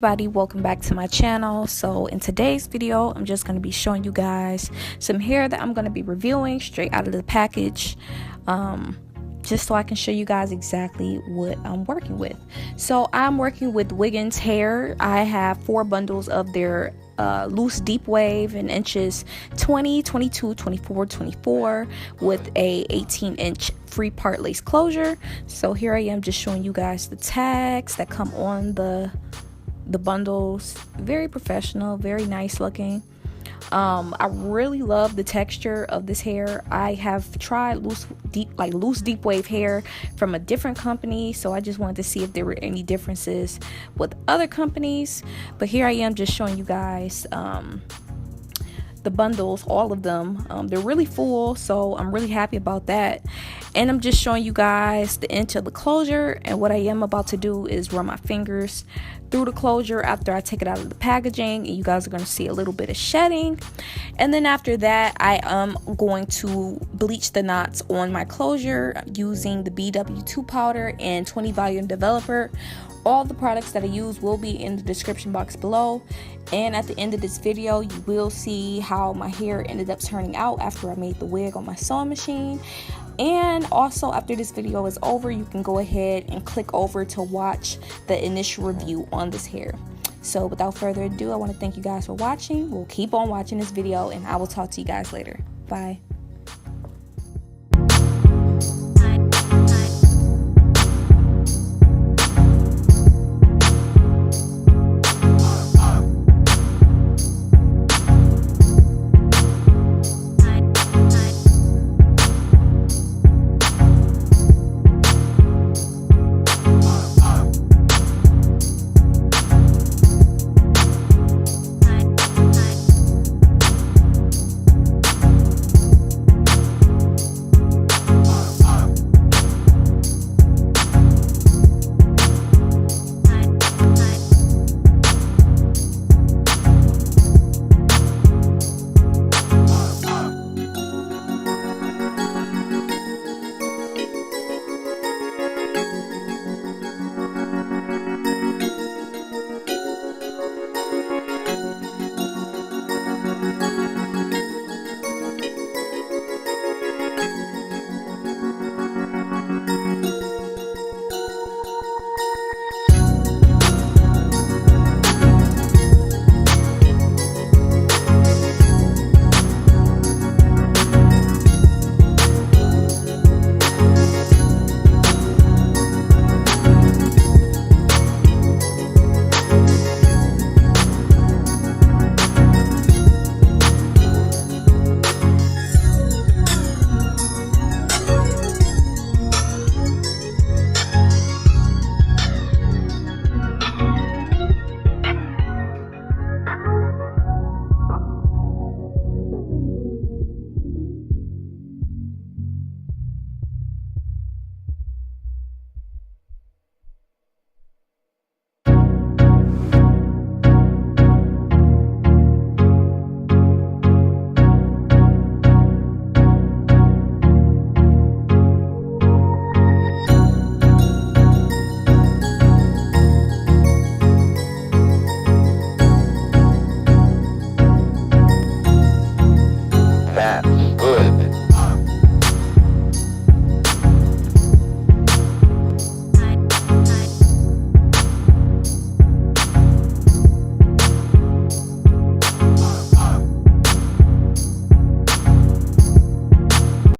Everybody, welcome back to my channel. So in today's video, I'm just going to be showing you guys some hair that I'm going to be reviewing straight out of the package, just so I can show you guys exactly what I'm working with. So I'm working with Wiggins hair. I have 4 bundles of their loose deep wave in inches 20, 22, 24, 24 with a 18-inch free part lace closure. So here I am just showing you guys the tags that come on the bundles. Very professional, very nice looking. I really love the texture of this hair. I have tried loose deep wave hair from a different company, so I just wanted to see if there were any differences with other companies. But here I am just showing you guys the bundles, all of them. They're really full, so I'm really happy about that. And I'm just showing you guys the inch of the closure, and what I am about to do is run my fingers through the closure after I take it out of the packaging, and you guys are going to see a little bit of shedding. And then after that, I am going to bleach the knots on my closure using the BW2 powder and 20 volume developer. All the products that I use will be in the description box below, and at the end of this video you will see how my hair ended up turning out after I made the wig on my sewing machine. And also, after this video is over, you can go ahead and click over to watch the initial review on this hair. So without further ado, I want to thank you guys for watching. We'll keep on watching this video, and I will talk to you guys later. Bye.